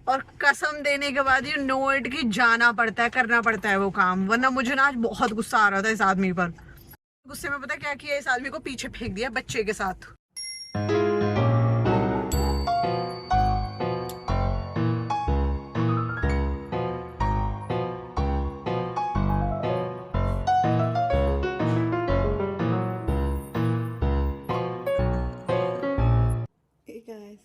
और कसम देने के बाद यू नो इट कि जाना पड़ता है, करना पड़ता है वो काम, वरना मुझे ना आज बहुत गुस्सा आ रहा था इस आदमी पर। गुस्से में पता क्या किया, इस आदमी को पीछे फेंक दिया बच्चे के साथ। Hey guys,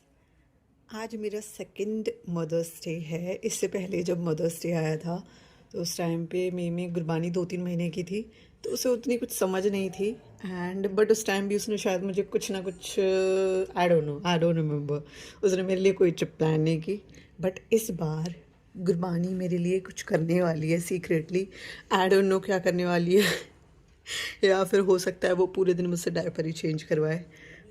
आज मेरा सेकंड मदर्स डे है। इससे पहले जब मदर्स डे आया था तो उस टाइम पे मई में गुरबानी 2-3 महीने की थी, तो उसे उतनी कुछ समझ नहीं थी। एंड बट उस टाइम भी उसने शायद मुझे कुछ ना कुछ, आई डोंट रिमेम्बर, उसने मेरे लिए कोई ट्रिप प्लान नहीं की। बट इस बार गुरबानी मेरे लिए कुछ करने वाली है सीक्रेटली। आई डोंट नो क्या करने वाली है या फिर हो सकता है वो पूरे दिन मुझसे डायपर ही चेंज करवाए।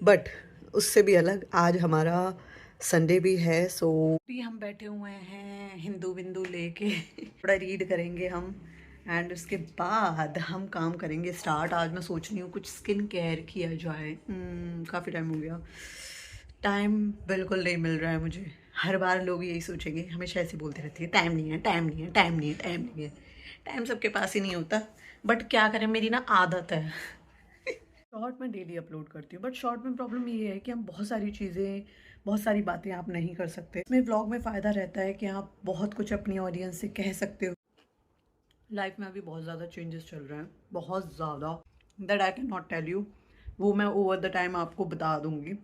बट उससे भी अलग आज हमारा संडे भी है, सो भी हम बैठे हुए हैं हिंदू बिंदु लेके थोड़ा रीड करेंगे हम, एंड उसके बाद हम काम करेंगे स्टार्ट। आज मैं सोच रही हूँ कुछ स्किन केयर किया जाए। काफ़ी टाइम हो गया, टाइम बिल्कुल नहीं मिल रहा है मुझे। हर बार लोग यही सोचेंगे, हमेशा ऐसे बोलते रहती है टाइम नहीं है, टाइम नहीं है, टाइम नहीं है, टाइम नहीं है। टाइम सबके पास ही नहीं होता, बट क्या करें, मेरी ना आदत है। शॉर्ट में डेली अपलोड करती हूँ, बट शॉर्ट में प्रॉब्लम ये है कि हम बहुत सारी चीज़ें, बहुत सारी बातें आप नहीं कर सकते। इसमें व्लॉग में फ़ायदा रहता है कि आप बहुत कुछ अपनी ऑडियंस से कह सकते हो। लाइफ में अभी बहुत ज़्यादा चेंजेस चल रहे हैं, बहुत ज़्यादा, that I can not tell you. वो मैं ओवर द टाइम आपको बता दूँगी।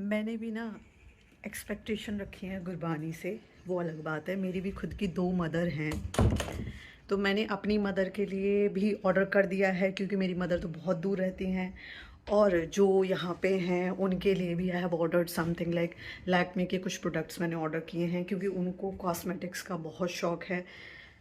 मैंने भी ना एक्सपेक्टेशन रखी है गुरबानी से, वो अलग बात है। मेरी भी खुद की 2 मदर हैं, तो मैंने अपनी मदर के लिए भी ऑर्डर कर दिया है, क्योंकि मेरी मदर तो बहुत दूर रहती हैं। और जो यहाँ पे हैं उनके लिए भी I have ordered something like Lakme के कुछ प्रोडक्ट्स मैंने ऑर्डर किए हैं, क्योंकि उनको कॉस्मेटिक्स का बहुत शौक है।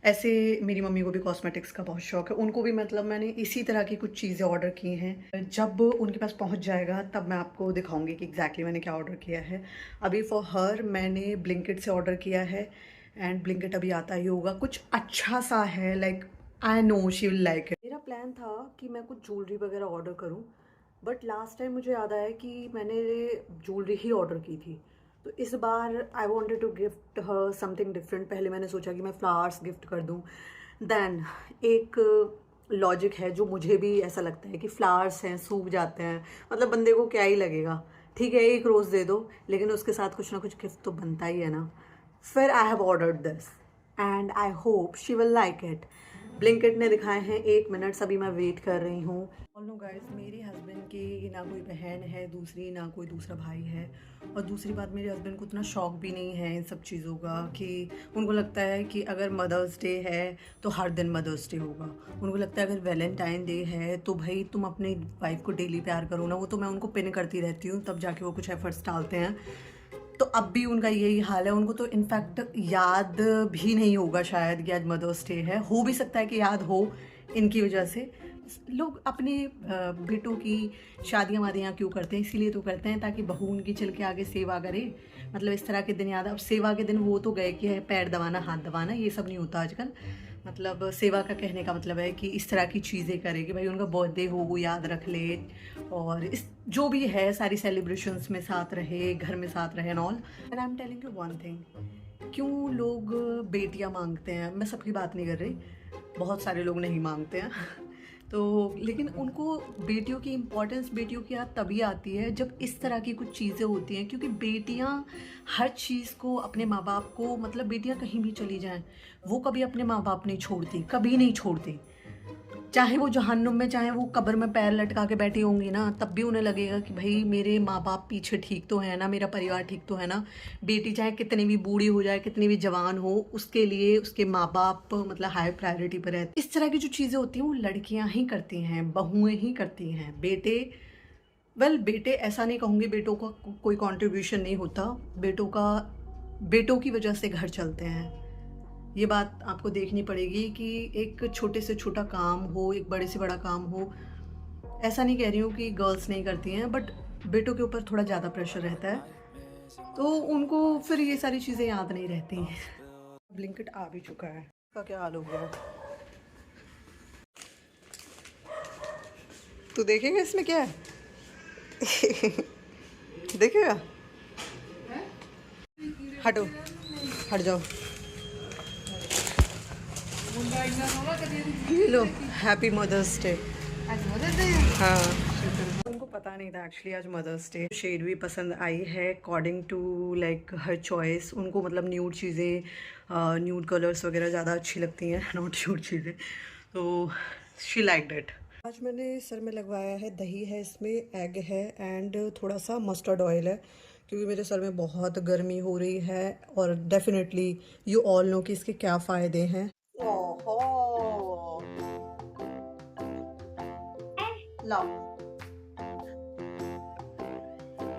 ऐसे मेरी मम्मी को भी कॉस्मेटिक्स का बहुत शौक है, उनको भी। मतलब मैंने इसी तरह की कुछ चीज़ें ऑर्डर की हैं। जब उनके पास पहुँच जाएगा तब मैं आपको दिखाऊंगी कि एग्जैक्टली मैंने क्या ऑर्डर किया है। अभी फॉर हर मैंने ब्लिंकिट से ऑर्डर किया है, एंड ब्लिंकिट अभी आता ही होगा। कुछ अच्छा सा है, like I know she will like it. मेरा प्लान था कि मैं कुछ ज्वेलरी वगैरह ऑर्डर करूं, बट लास्ट टाइम मुझे याद आया कि मैंने ज्वेलरी ही ऑर्डर की थी। तो इस बार I wanted to gift her something different. पहले मैंने सोचा कि मैं फ्लावर्स गिफ्ट कर दूं। देन एक लॉजिक है जो मुझे भी ऐसा लगता है कि फ्लावर्स हैं, सूख जाते हैं, मतलब बंदे को क्या ही लगेगा। ठीक है, एक रोज़ दे दो, लेकिन उसके साथ कुछ ना कुछ गिफ्ट तो बनता ही है ना। फिर I have ordered this and I hope she will like it. Blinkit ने दिखाए हैं 1 मिनट, अभी मैं वेट कर रही हूँ। नो गाइस, मेरे हस्बैंड की ना कोई बहन है दूसरी, ना कोई दूसरा भाई है। और दूसरी बात, मेरे हस्बैंड को उतना शौक भी नहीं है इन सब चीज़ों का, कि उनको लगता है कि अगर मदर्स डे है तो हर दिन मदर्स डे होगा। उनको लगता है अगर वैलेंटाइन डे है तो भाई तुम अपनी वाइफ को डेली प्यार करो ना। वो तो मैं उनको पिन करती रहती हूँ, तब जाके वो कुछ एफर्ट्स डालते हैं। तो अब भी उनका यही हाल है। उनको तो इनफैक्ट याद भी नहीं होगा शायद कि आज मदर्स डे है। हो भी सकता है कि याद हो, इनकी वजह से। लोग अपने बेटों की शादियाँ वादियाँ क्यों करते हैं? इसीलिए तो करते हैं ताकि बहू उनकी चल के आगे सेवा करे। मतलब इस तरह के दिन याद। अब सेवा के दिन वो तो गए कि है पैर दबाना, हाथ दबाना, ये सब नहीं होता आजकल। मतलब सेवा का कहने का मतलब है कि इस तरह की चीज़ें करे कि भाई उनका बर्थडे हो वो याद रख ले, और इस जो भी है सारी सेलिब्रेशंस में साथ रहे, घर में साथ रहे and all. And I am telling you one thing, क्यों लोग बेटियां मांगते हैं, मैं सबकी बात नहीं कर रही, बहुत सारे लोग नहीं मांगते हैं तो लेकिन उनको बेटियों की इम्पोर्टेंस, बेटियों की याद तभी आती है जब इस तरह की कुछ चीज़ें होती हैं। क्योंकि बेटियां हर चीज़ को अपने माँ बाप को, मतलब बेटियां कहीं भी चली जाएं वो कभी अपने माँ बाप नहीं छोड़ती, कभी नहीं छोड़ती। चाहे वो जहन्नुम में, चाहे वो कब्र में पैर लटका के बैठी होंगी ना, तब भी उन्हें लगेगा कि भाई मेरे माँ बाप पीछे ठीक तो है ना, मेरा परिवार ठीक तो है ना। बेटी चाहे कितनी भी बूढ़ी हो जाए, कितनी भी जवान हो, उसके लिए उसके माँ बाप मतलब हाई प्रायोरिटी पर रहते। इस तरह की जो चीज़ें होती हैं वो लड़कियां ही करती हैं, बहुएं ही करती हैं। बेटे, बेटे ऐसा नहीं कहूँगी बेटों का कोई कंट्रीब्यूशन नहीं होता। बेटों का, बेटों की वजह से घर चलते हैं। ये बात आपको देखनी पड़ेगी कि एक छोटे से छोटा काम हो, एक बड़े से बड़ा काम हो। ऐसा नहीं कह रही हूँ कि गर्ल्स नहीं करती हैं, बट बेटों के ऊपर थोड़ा ज़्यादा प्रेशर रहता है, तो उनको फिर ये सारी चीज़ें याद नहीं रहती हैं। ब्लिंकिट आ भी चुका है, इसका क्या हाल हो गया तो देखेगा इसमें क्या है। देखेगा, हटो, हट जाओ। ये लो, हैप्पी मदर्स डे। हाँ, उनको पता नहीं था एक्चुअली आज मदर्स डे। शेड भी पसंद आई है according to like her choice. उनको मतलब न्यूड चीज़ें, न्यूड कलर्स वगैरह ज़्यादा अच्छी लगती हैं, नॉट न्यूड चीज़ें, तो शी लाइक डेट। आज मैंने सर में लगवाया है, दही है इसमें, एग है एंड थोड़ा सा मस्टर्ड ऑयल है, क्योंकि मेरे सर में बहुत गर्मी हो रही है और डेफिनेटली यू ऑल नो कि इसके क्या फ़ायदे हैं। ओहो, लाओ,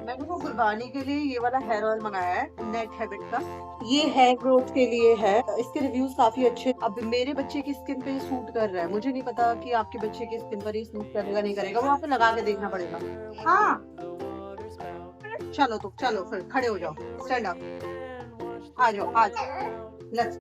मैंने वो गुरबानी के लिए ये वाला हेयर ऑयल मंगाया है नेट हैबिट का। ये हेयर ग्रोथ के लिए है, इसके रिव्यूज काफी अच्छे। अब मेरे बच्चे की स्किन पे ये सूट कर रहा है, मुझे नहीं पता कि आपके बच्चे की स्किन पर ये सूट करेगा नहीं करेगा, वो आपको लगा के देखना पड़ेगा। हाँ, चलो तो चलो फिर खड़े हो जाओ, स्टैंड अप, आ जाओ आ जाओ, लेट्स।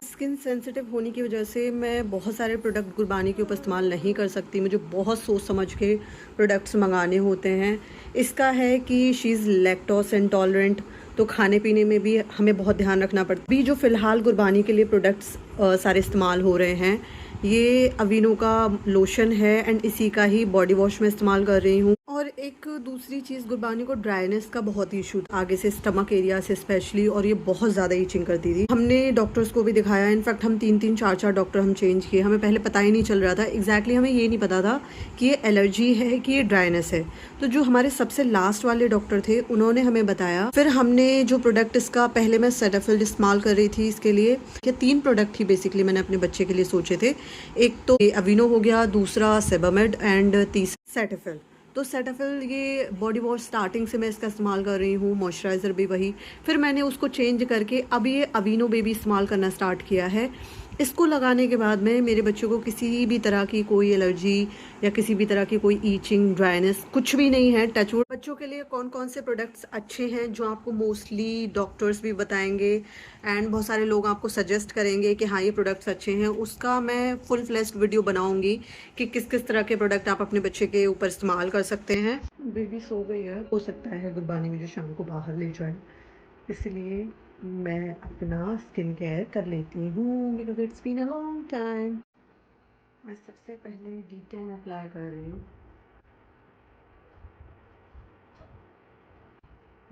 स्किन सेंसिटिव होने की वजह से मैं बहुत सारे प्रोडक्ट गुरबानी के ऊपर इस्तेमाल नहीं कर सकती, मुझे बहुत सोच समझ के प्रोडक्ट्स मंगाने होते हैं। इसका है कि शी इज़ लैक्टोस इंटॉलरेंट, तो खाने पीने में भी हमें बहुत ध्यान रखना पड़ता है। अभी जो फ़िलहाल गुरबानी के लिए प्रोडक्ट्स सारे इस्तेमाल हो रहे हैं, ये अवीनो का लोशन है एंड इसी का ही बॉडी वॉश में इस्तेमाल कर रही हूँ। और एक दूसरी चीज़, गुरबानी को ड्राइनेस का बहुत इशू था आगे से, स्टमक एरिया से स्पेशली, और ये बहुत ज़्यादा ईचिंग करती थी। हमने डॉक्टर्स को भी दिखाया, इनफैक्ट हम 3-3 4-4 डॉक्टर हम चेंज किए, हमें पहले पता ही नहीं चल रहा था एग्जैक्टली, हमें ये नहीं पता था कि ये एलर्जी है कि ये ड्राइनेस है। तो जो हमारे सबसे लास्ट वाले डॉक्टर थे उन्होंने हमें बताया, फिर हमने जो प्रोडक्ट इसका, पहले मैं सेटाफिल इस्तेमाल कर रही थी इसके लिए, ये 3 प्रोडक्ट ही बेसिकली मैंने अपने बच्चे के लिए सोचे थे। एक तो अवीनो हो गया, दूसरा सेबामेड एंड तीसरा सेटाफिल। तो सेटाफिल ये बॉडी वॉश स्टार्टिंग से मैं इसका इस्तेमाल कर रही हूँ, मॉइस्चराइज़र भी वही, फिर मैंने उसको चेंज करके अब ये अवीनो बेबी इस्तेमाल करना स्टार्ट किया है। इसको लगाने के बाद में मेरे बच्चों को किसी भी तरह की कोई एलर्जी या किसी भी तरह की कोई ईचिंग, ड्राइनेस कुछ भी नहीं है, टचवुड। बच्चों के लिए कौन कौन से प्रोडक्ट्स अच्छे हैं जो आपको मोस्टली डॉक्टर्स भी बताएंगे एंड बहुत सारे लोग आपको सजेस्ट करेंगे कि हाँ ये प्रोडक्ट्स अच्छे हैं, उसका मैं फुल फ्लेश्ड वीडियो बनाऊंगी कि किस किस तरह के प्रोडक्ट आप अपने बच्चे के ऊपर इस्तेमाल कर सकते हैं। बेबी सो गई है, हो सकता है गुरबानी मुझे शाम को बाहर ले जाए, इसलिए मैं अपना स्किन केयर कर लेती हूँ because it's been a long time. मैं सबसे पहले D10 अप्लाई कर रही हूँ।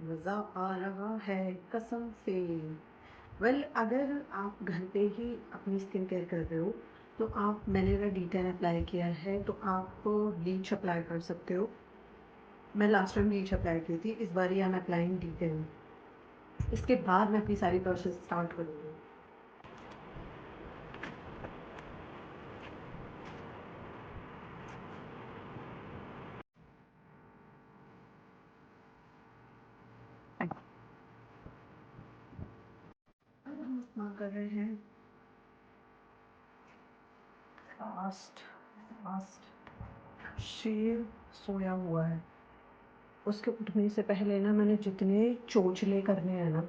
मज़ा आ रहा है कसम से। वेल अगर आप घर पे ही अपनी स्किन केयर कर रहे हो तो आप, मैंने अगर D10 अप्लाई किया है तो आप ब्लीच अप्लाई कर सकते हो। मैं लास्ट टाइम ब्लीच अप्लाई की थी, इस बार आई एम अप्लाइंग D10। इसके बाद मैं अपनी सारी प्रोसेस स्टार्ट करूँगी। हम इस्तेमाल कर रहे हैं फास्ट फास्ट। शेर सोया हुआ है, उसके उठने से पहले ना मैंने जितने चोचले करने हैं ना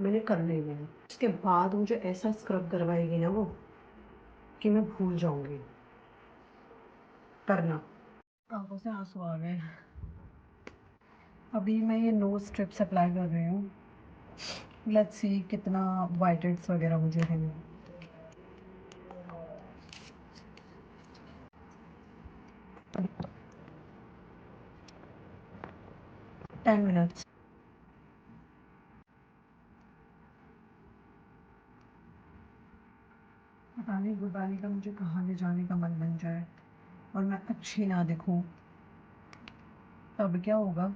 मैंने कर लिए हैं। उसके बाद मुझे ऐसा स्क्रब करवाएगी ना वो कि मैं भूल जाऊंगी करना। आंखों से आंसू आ गए। अभी मैं ये नोज स्ट्रिप्स अप्लाई कर रही हूँ, लेट्स सी कितना वाइटेड्स वगैरह मुझे है। 10 मिनट्स। पता नहीं गुरबानी का मुझे कहाँ ले जाने का मन बन जाए और मैं अच्छी ना दिखूं, तब क्या होगा।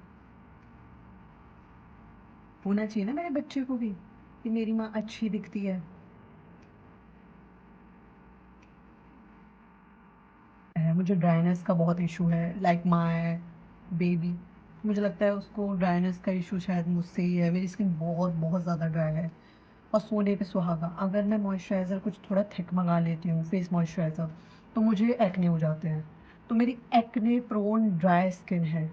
होना चाहिए ना मेरे बच्चे को भी कि मेरी माँ अच्छी दिखती है। मुझे ड्राइनेस का बहुत इशू है, लाइक माय बेबी, मुझे लगता है उसको ड्राइनेस का इशू शायद मुझसे ही है। मेरी स्किन बहुत बहुत ज़्यादा ड्राई है और सोने पे सुहागा। अगर मैं मॉइस्चराइज़र कुछ थोड़ा थिक मंगा लेती हूँ, फेस मॉइस्चराइज़र, तो मुझे एक्ने हो जाते हैं। तो मेरी एक्ने प्रोन ड्राई स्किन है।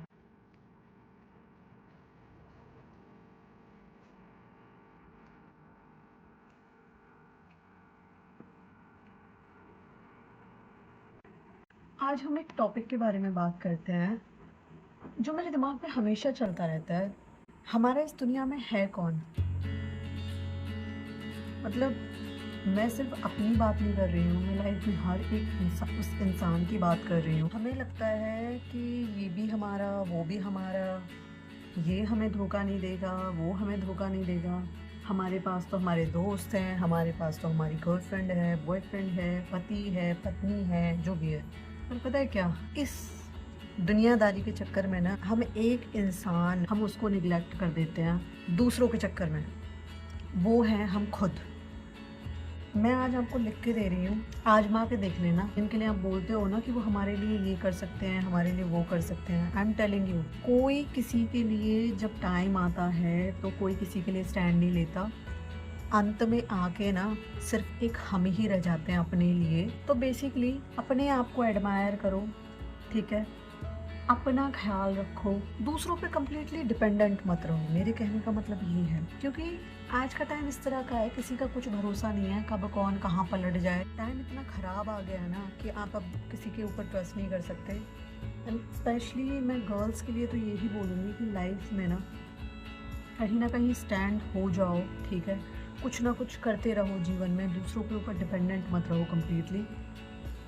आज हम एक टॉपिक के बारे में बात करते हैं जो मेरे दिमाग में हमेशा चलता रहता है, हमारा इस दुनिया में है कौन? मतलब मैं सिर्फ अपनी बात नहीं कर रही हूँ, मैं लाइफ में हर एक उस इंसान की बात कर रही हूँ। हमें लगता है कि ये भी हमारा, वो भी हमारा, ये हमें धोखा नहीं देगा, वो हमें धोखा नहीं देगा। हमारे पास तो हमारे दोस्त हैं, हमारे पास तो हमारी गर्लफ्रेंड है, बॉयफ्रेंड है, पति है, पत्नी है, जो भी है। पर पता है क्या, इस दुनियादारी के चक्कर में ना हम एक इंसान, हम उसको निगलेक्ट कर देते हैं दूसरों के चक्कर में। वो है हम खुद। मैं आज आपको लिख के दे रही हूँ, आजमा के देख लेना। इनके लिए आप बोलते हो ना कि वो हमारे लिए ये कर सकते हैं, हमारे लिए वो कर सकते हैं। आई एम टेलिंग यू, कोई किसी के लिए जब टाइम आता है तो कोई किसी के लिए स्टैंड नहीं लेता। अंत में आके ना सिर्फ एक हम ही रह जाते हैं अपने लिए। तो बेसिकली अपने आप को एडमायर करो, ठीक है? अपना ख्याल रखो, दूसरों पे कम्प्लीटली डिपेंडेंट मत रहो। मेरे कहने का मतलब ये है, क्योंकि आज का टाइम इस तरह का है, किसी का कुछ भरोसा नहीं है, कब कौन कहाँ पलट जाए। टाइम इतना ख़राब आ गया है ना कि आप अब किसी के ऊपर ट्रस्ट नहीं कर सकते। एंड स्पेशली मैं गर्ल्स के लिए तो यही बोलूँगी कि लाइफ में ना कहीं स्टैंड हो जाओ, ठीक है? कुछ ना कुछ करते रहो जीवन में, दूसरों के ऊपर डिपेंडेंट मत रहो कम्प्लीटली।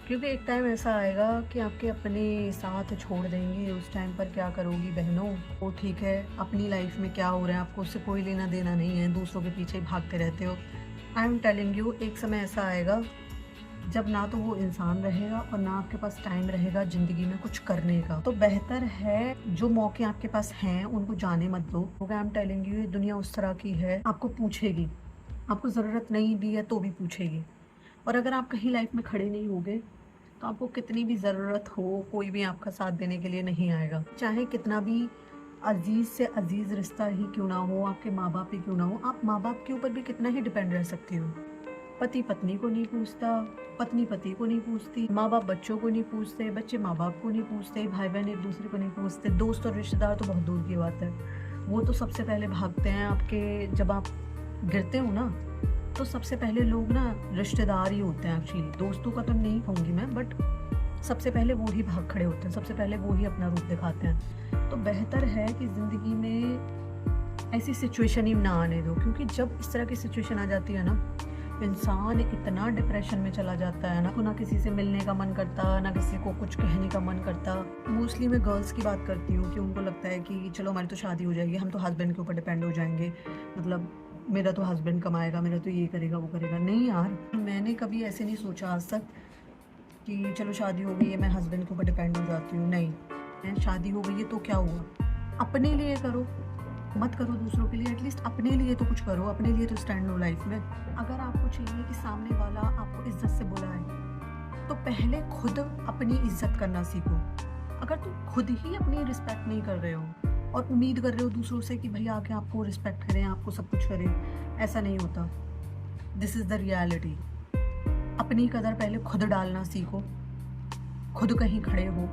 क्योंकि एक टाइम ऐसा आएगा कि आपके अपने साथ छोड़ देंगे। उस टाइम पर क्या करोगी बहनों? वो ठीक है, अपनी लाइफ में क्या हो रहा है आपको उससे कोई लेना देना नहीं है, दूसरों के पीछे भागते रहते हो। आई एम टेलिंग यू, एक समय ऐसा आएगा जब ना तो वो इंसान रहेगा और ना आपके पास टाइम रहेगा ज़िंदगी में कुछ करने का। तो बेहतर है जो मौके आपके पास हैं उनको जाने मत दो। आई एम टेलिंग यू, ये दुनिया उस तरह की है, आपको पूछेगी, आपको ज़रूरत नहीं भी है तो भी पूछेगी। और अगर आप कहीं लाइफ में खड़े नहीं होगे तो आपको कितनी भी ज़रूरत हो, कोई भी आपका साथ देने के लिए नहीं आएगा। चाहे कितना भी अजीज़ से अजीज़ रिश्ता ही क्यों ना हो, आपके माँ बाप ही क्यों ना हो, आप माँ बाप के ऊपर भी कितना ही डिपेंड रह सकती हो। पति पत्नी को नहीं पूछता, पत्नी पति को नहीं पूछती, माँ बाप बच्चों को नहीं पूछते, बच्चे माँ बाप को नहीं पूछते, भाई बहन एक दूसरे को नहीं पूछते, दोस्त और रिश्तेदार तो बहुत दूर की बात है। वो तो सबसे पहले भागते हैं आपके, जब आप गिरते हो ना तो सबसे पहले लोग ना रिश्तेदार ही होते हैं एक्चुअली। दोस्तों का तो नहीं कहूँगी मैं, बट सबसे पहले वो ही भाग खड़े होते हैं, सबसे पहले वो ही अपना रूप दिखाते हैं। तो बेहतर है कि ज़िंदगी में ऐसी सिचुएशन ही ना आने दो, क्योंकि जब इस तरह की सिचुएशन आ जाती है ना, इंसान इतना डिप्रेशन में चला जाता है ना किसी से मिलने का मन करता, ना किसी को कुछ कहने का मन करता। मोस्टली मैं गर्ल्स की बात करती हूँ कि उनको लगता है कि चलो हमारी तो शादी हो जाएगी, हम तो हस्बैंड के ऊपर डिपेंड हो जाएंगे, मतलब मेरा तो हस्बैंड कमाएगा, मेरा तो ये करेगा वो करेगा। नहीं यार, मैंने कभी ऐसे नहीं सोचा आज तक कि चलो शादी हो गई है मैं हस्बैंड के ऊपर डिपेंड हो जाती हूँ। नहीं, शादी हो गई है तो क्या हुआ, अपने लिए करो, मत करो दूसरों के लिए, एटलीस्ट अपने लिए तो कुछ करो, अपने लिए तो स्टैंड लो लाइफ में। अगर आपको चाहिए कि सामने वाला आपको इज्जत से बुलाए तो पहले खुद अपनी इज्जत करना सीखो। अगर तुम खुद ही अपनी रिस्पेक्ट नहीं कर रहे हो और उम्मीद कर रहे हो दूसरों से कि भाई आके आपको रिस्पेक्ट करें, आपको सब कुछ करें, ऐसा नहीं होता। This is the reality. अपनी कदर पहले खुद डालना सीखो, खुद कहीं खड़े हो,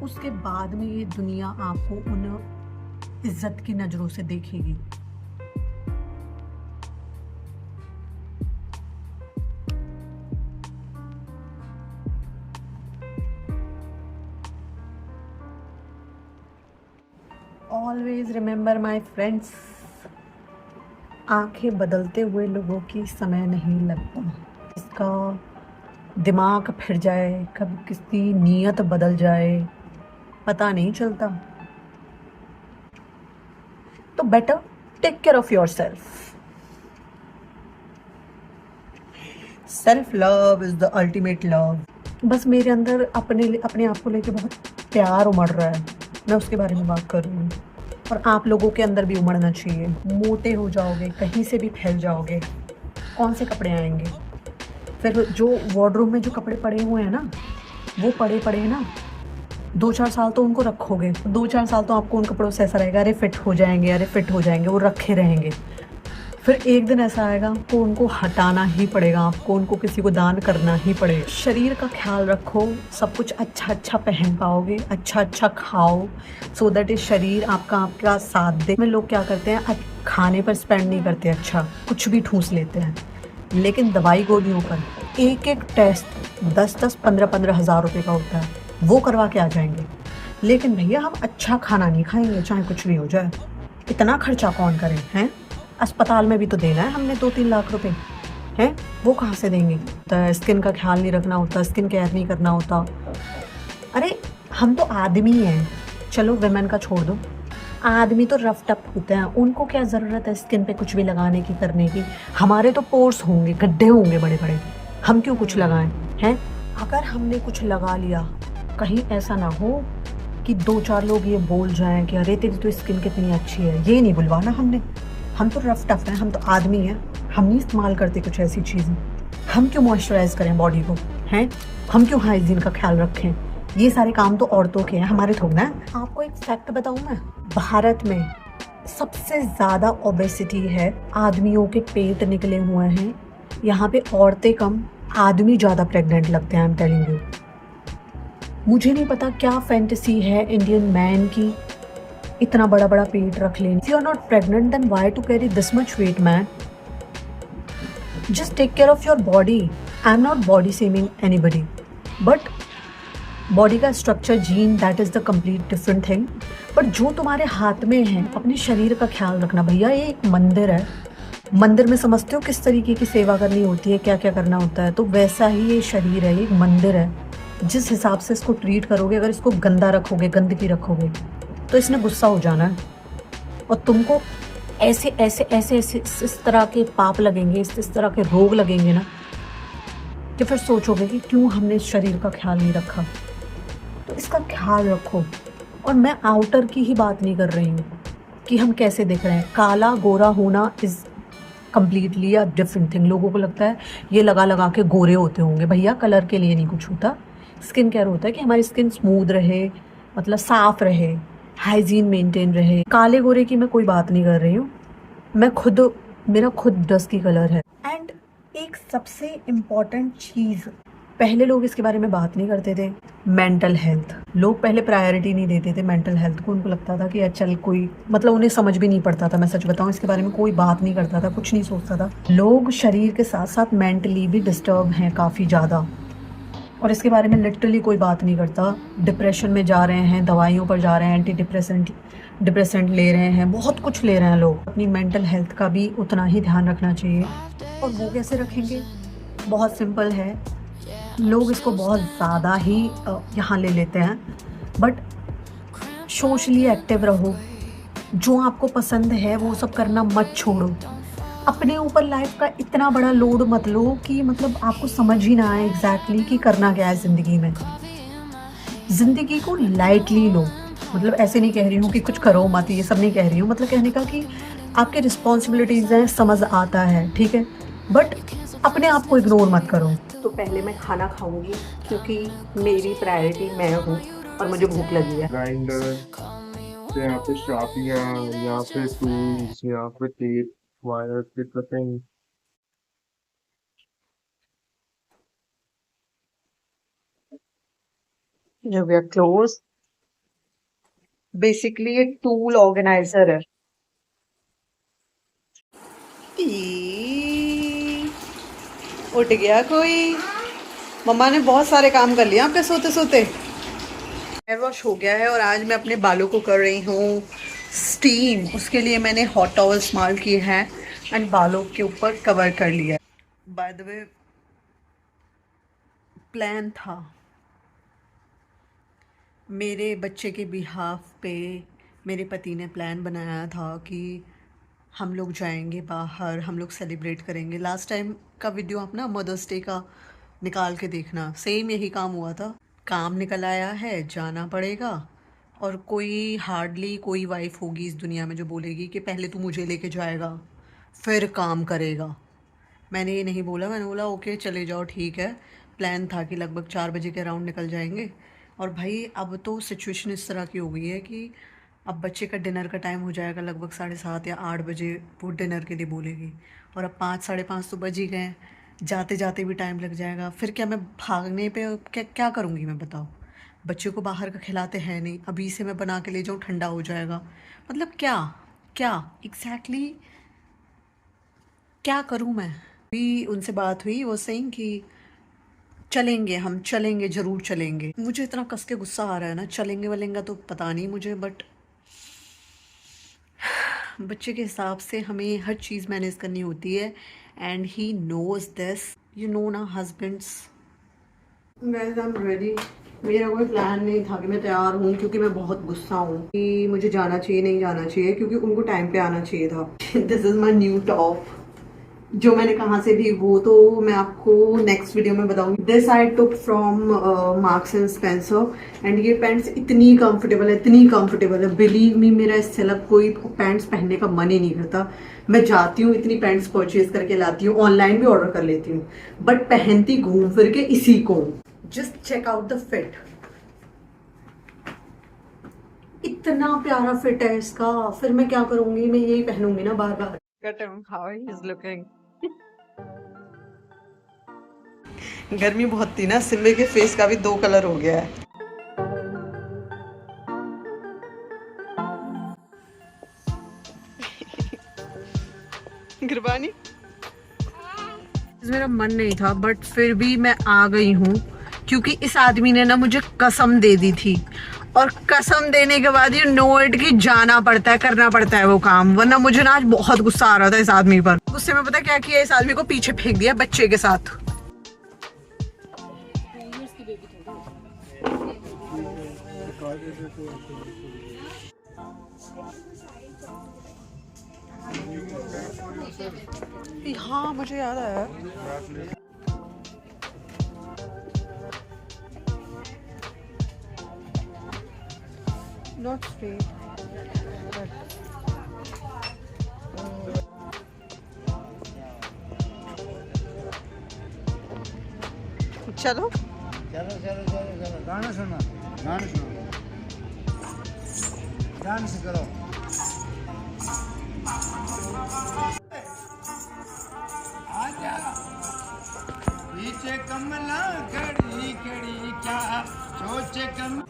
उसके बाद में ये दुनिया आपको उन इज्जत की नज़रों से देखेगी। ऑलवेज रिमेंबर माई फ्रेंड्स, आंखें बदलते हुए लोगों की समय नहीं लगता। इसका दिमाग फिर जाए, कब किसकी नीयत बदल जाए पता नहीं चलता। तो better take care of yourself. Self love is the ultimate love. बस मेरे अंदर अपने आप को लेके बहुत प्यार उमड़ रहा है, मैं उसके बारे में बात कर रही हूँ। और आप लोगों के अंदर भी उमड़ना चाहिए। मोटे हो जाओगे, कहीं से भी फैल जाओगे, कौन से कपड़े आएंगे? फिर जो वार्डरोब में जो कपड़े पड़े हुए हैं ना, वो पड़े ना 2-4 साल तो उनको रखोगे, 2-4 साल तो आपको उन कपड़ों से ऐसा रहेगा, अरे फिट हो जाएंगे, वो रखे रहेंगे। फिर एक दिन ऐसा आएगा तो उनको हटाना ही पड़ेगा, आपको उनको किसी को दान करना ही पड़ेगा। शरीर का ख्याल रखो, सब कुछ अच्छा पहन पाओगे, अच्छा खाओ, सो दैट ये शरीर आपका साथ दे। में लोग क्या करते हैं, खाने पर स्पेंड नहीं करते, अच्छा कुछ भी ठूस लेते हैं, लेकिन दवाई गोलियों पर एक टेस्ट 10-10, 15-15 हज़ार रुपये का होता है, वो करवा के आ जाएंगे। लेकिन भैया हम अच्छा खाना नहीं खाएंगे चाहे कुछ भी हो जाए। इतना खर्चा कौन करे हैं? अस्पताल में भी तो देना है हमने 2-3 लाख रुपए हैं, वो कहाँ से देंगे? तो स्किन का ख्याल नहीं रखना होता, स्किन केयर नहीं करना होता। अरे हम तो आदमी हैं, चलो विमेन का छोड़ दो, आदमी तो रफ टफ होते हैं, उनको क्या ज़रूरत है स्किन पे कुछ भी लगाने की करने की? हमारे तो पोर्स होंगे, गड्ढे होंगे बड़े बड़े, हम क्यों कुछ लगाएं हैं? अगर हमने कुछ लगा लिया कहीं ऐसा ना हो कि 2-4 लोग ये बोल जाएं कि अरे तेरी तो स्किन कितनी अच्छी है। ये नहीं बुलवाना हमने, हम तो रफ टफ हैं, हम तो आदमी हैं, हम नहीं इस्तेमाल करते कुछ ऐसी चीज़ें। हम क्यों मॉइस्चराइज करें बॉडी को हैं? हम क्यों हाइजीन का ख्याल रखें? ये सारे काम तो औरतों के हैं, हमारे थोड़ा ना है। आपको एक फैक्ट बताऊं मैं, भारत में सबसे ज़्यादा ओबेसिटी है, आदमियों के पेट निकले हुए हैं। यहाँ पे औरतें कम, आदमी ज़्यादा प्रेग्नेंट लगते हैं। आई एम टेलिंग यू, मुझे नहीं पता क्या फैंटेसी है इंडियन मैन की, इतना बड़ा बड़ा पेट रख लें। If you are not pregnant then why to carry this much weight man? Just take care of your body. I am not body shaming anybody, but body का structure, gene, that is the complete different thing. But जो तुम्हारे हाथ में है, अपने शरीर का ख्याल रखना। भैया ये एक मंदिर है, मंदिर में समझते हो किस तरीके की सेवा करनी होती है, क्या क्या करना होता है, तो वैसा ही ये शरीर है, ये एक मंदिर है। जिस हिसाब से इसको ट्रीट करोगे, अगर इसको गंदा रखोगे, गंदगी रखोगे, तो इसने गुस्सा हो जाना है और तुमको ऐसे ऐसे ऐसे ऐसे इस तरह के पाप लगेंगे, इस तरह के रोग लगेंगे ना, कि फिर सोचोगे कि क्यों हमने इस शरीर का ख्याल नहीं रखा। तो इसका ख्याल रखो। और मैं आउटर की ही बात नहीं कर रही हूँ कि हम कैसे दिख रहे हैं। काला गोरा होना is completely a different thing. लोगों को लगता है ये लगा लगा के गोरे होते होंगे। भैया कलर के लिए नहीं कुछ होता, स्किन केयर होता है कि हमारी स्किन स्मूथ रहे, मतलब साफ रहे, हाइजीन मेंटेन रहे। काले गोरे की मैं कोई बात नहीं कर रही हूँ, मैं खुद, मेरा खुद डस्की कलर है। एंड एक सबसे इम्पॉर्टेंट चीज़, पहले लोग इसके बारे में बात नहीं करते थे, मेंटल हेल्थ। लोग पहले प्रायोरिटी नहीं देते थे मेंटल हेल्थ को। उनको लगता था कि यार चल कोई, मतलब उन्हें समझ भी नहीं पड़ता था। मैं सच बताऊं, इसके बारे में कोई बात नहीं करता था, कुछ नहीं सोचता था। लोग शरीर के साथ साथ मेंटली भी डिस्टर्ब हैं काफ़ी ज़्यादा, और इसके बारे में लिटरली कोई बात नहीं करता। डिप्रेशन में जा रहे हैं, दवाइयों पर जा रहे हैं, एंटी डिप्रेसेंट ले रहे हैं, बहुत कुछ ले रहे हैं लोग। अपनी मेंटल हेल्थ का भी उतना ही ध्यान रखना चाहिए। और वो कैसे रखेंगे? बहुत सिंपल है, लोग इसको बहुत ज़्यादा ही यहाँ ले लेते हैं, बट सोशली एक्टिव रहो। जो आपको पसंद है वो सब करना मत छोड़ो। अपने ऊपर लाइफ का इतना बड़ा लोड मत लो कि मतलब आपको समझ ही ना आए एग्जैक्टली कि करना क्या है ज़िंदगी में। ज़िंदगी को लाइटली लो। मतलब ऐसे नहीं कह रही हूँ कि कुछ करो मत, ये सब नहीं कह रही हूँ। मतलब कहने का कि आपके रिस्पॉन्सिबिलिटीज़ हैं, समझ आता है, ठीक है, बट अपने आप को इग्नोर मत करो। तो पहले मैं खाना खाऊंगी क्योंकि मेरी प्रायोरिटी मैं हूँ और मुझे भूख लगी है। ग्राइंडर, यहाँ पे शार्पियाँ, यहाँ पे टूल्स, यहाँ पे टेप, वायर की कटिंग। जो वी आर क्लोज, बेसिकली ये टूल ऑर्गेनाइजर है। ई, उठ गया कोई? मम्मा ने बहुत सारे काम कर लिया आपके सोते सोते। हेयर वॉश हो गया है और आज मैं अपने बालों को कर रही हूँ स्टीम। उसके लिए मैंने हॉट टॉवल इस्तेमाल किए हैं एंड बालों के ऊपर कवर कर लिया है। बाय द वे, प्लान था मेरे बच्चे के बिहाफ पे, मेरे पति ने प्लान बनाया था कि हम लोग जाएंगे बाहर, हम लोग सेलिब्रेट करेंगे। लास्ट टाइम का वीडियो आप ना मदर्स डे का निकाल के देखना, सेम यही काम हुआ था। काम निकल आया है, जाना पड़ेगा। और कोई हार्डली कोई वाइफ होगी इस दुनिया में जो बोलेगी कि पहले तू मुझे लेके जाएगा फिर काम करेगा। मैंने ये नहीं बोला, मैंने बोला ओके चले जाओ ठीक है। प्लान था कि लगभग 4 बजे के अराउंड निकल जाएंगे। और भाई अब तो सिचुएशन इस तरह की हो गई है कि अब बच्चे का डिनर का टाइम हो जाएगा लगभग 7:30 या 8 बजे, वो डिनर के लिए बोलेगी। और अब 5, 5:30 तो बज ही गए हैं, जाते जाते भी टाइम लग जाएगा। फिर क्या मैं भागने पे क्या क्या करूँगी मैं, बताओ? बच्चे को बाहर का खिलाते हैं नहीं, अभी से मैं बना के ले जाऊँ ठंडा हो जाएगा। मतलब क्या क्या एग्जैक्टली क्या करूँ मैं? अभी उनसे बात हुई, वो सेइंग कि चलेंगे, हम चलेंगे, ज़रूर चलेंगे। मुझे इतना कस के गुस्सा आ रहा है ना, चलेंगे वलेंगे तो पता नहीं मुझे, बट बच्चे के हिसाब से हमें हर चीज़ मैनेज करनी होती है and he knows this, you know ना husbands. Guys I am ready. मेरा कोई प्लान नहीं था कि मैं तैयार हूँ, क्योंकि मैं बहुत गुस्सा हूँ कि मुझे जाना चाहिए नहीं जाना चाहिए, क्योंकि उनको टाइम पे आना चाहिए था। This is my new top, जो मैंने कहाँ से ली वो तो मैं आपको नेक्स्ट वीडियो में बताऊंगी। This I took from marks and Spencer and ये पैंट्स इतनी कंफर्टेबल है, इतनी कंफर्टेबल है, बिलीव मी, मेरा इससे अलग कोई पैंट्स पहनने का मन ही नहीं करता। मैं जाती हूँ इतनी पैंट्स परचेज करके लाती हूँ, ऑनलाइन भी ऑर्डर कर लेती हूँ, बट पहनती घूम फिर के इसी को। Just check out the fit, इतना प्यारा फिट है इसका। फिर मैं क्या करूंगी, मैं यही पहनूंगी ना बार बार। How he is looking. गर्मी बहुत थी ना, सिम्बे के फेस का भी 2 कलर हो गया है। गुरबानी, मेरा मन नहीं था बट फिर भी मैं आ गई हूँ, क्योंकि इस आदमी ने ना मुझे कसम दे दी थी, और कसम देने के बाद यू नो इट कि जाना पड़ता है, करना पड़ता है वो काम, वरना मुझे ना आज बहुत गुस्सा आ रहा था इस आदमी पर। गुस्से में पता क्या किया, इस आदमी को पीछे फेंक दिया बच्चे के साथ। हाँ मुझे याद आया, नॉट स्ट्रेट, चलो चलो चलो चलो चलो, गाना सुनो, गाना सुनो, डांस करो। आजा पीछे कमला खड़ी खड़ी क्या सोचे कम।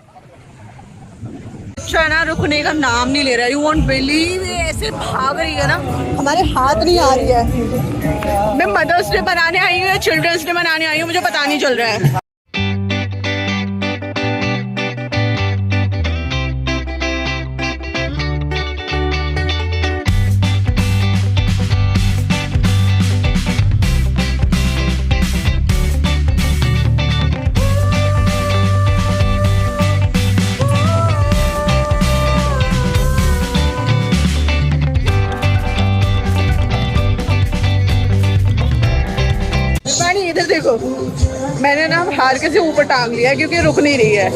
ना रुकने का नाम नहीं ले रहा है, यू वोंट बिलीव, ऐसे भाग रही है ना, हमारे हाथ नहीं आ रही है। मैं मदर्स डे बनाने आई हूँ या चिल्ड्रंस डे बनाने आई हूँ, मुझे पता नहीं चल रहा है। इधर देखो, मैंने ना हार के से ऊपर टांग लिया क्योंकि रुक नहीं रही है।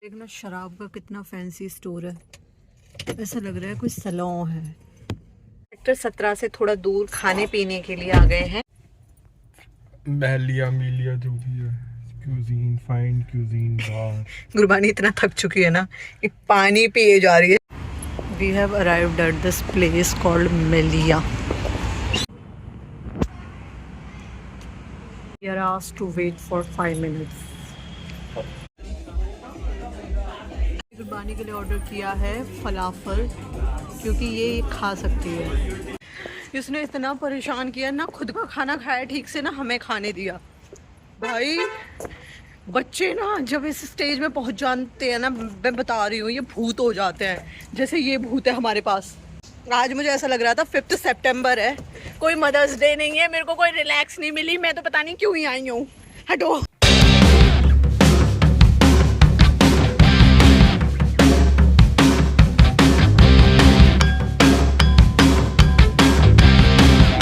देखना शराब का कितना फैंसी स्टोर है, ऐसा लग रहा है कोई सैलून है। सेक्टर 17 से थोड़ा दूर खाने पीने के लिए आ गए हैं। महलिया मिलिया जो भी है, क्यूजीन, फाइन क्यूजीन बार। गुरबानी इतना थक चुकी है ना कि पानी पिए जा रही है। We have arrived at this place called Melia. We are asked to wait for 5 minutes. Gurbani के लिए ऑर्डर किया है फलाफल, क्योंकि ये खा सकती है। इसने इतना परेशान किया ना, खुद का खाना खाया ठीक से ना, हमें खाने दिया। भाई बच्चे ना जब इस स्टेज में पहुंच जाते हैं ना, मैं बता रही हूँ, ये भूत हो जाते हैं, जैसे ये भूत है हमारे पास। आज मुझे ऐसा लग रहा था 5 सितंबर है, कोई मदर्स डे नहीं है, मेरे को कोई रिलैक्स नहीं मिली, मैं तो पता नहीं क्यों ही आई हूँ। हटो।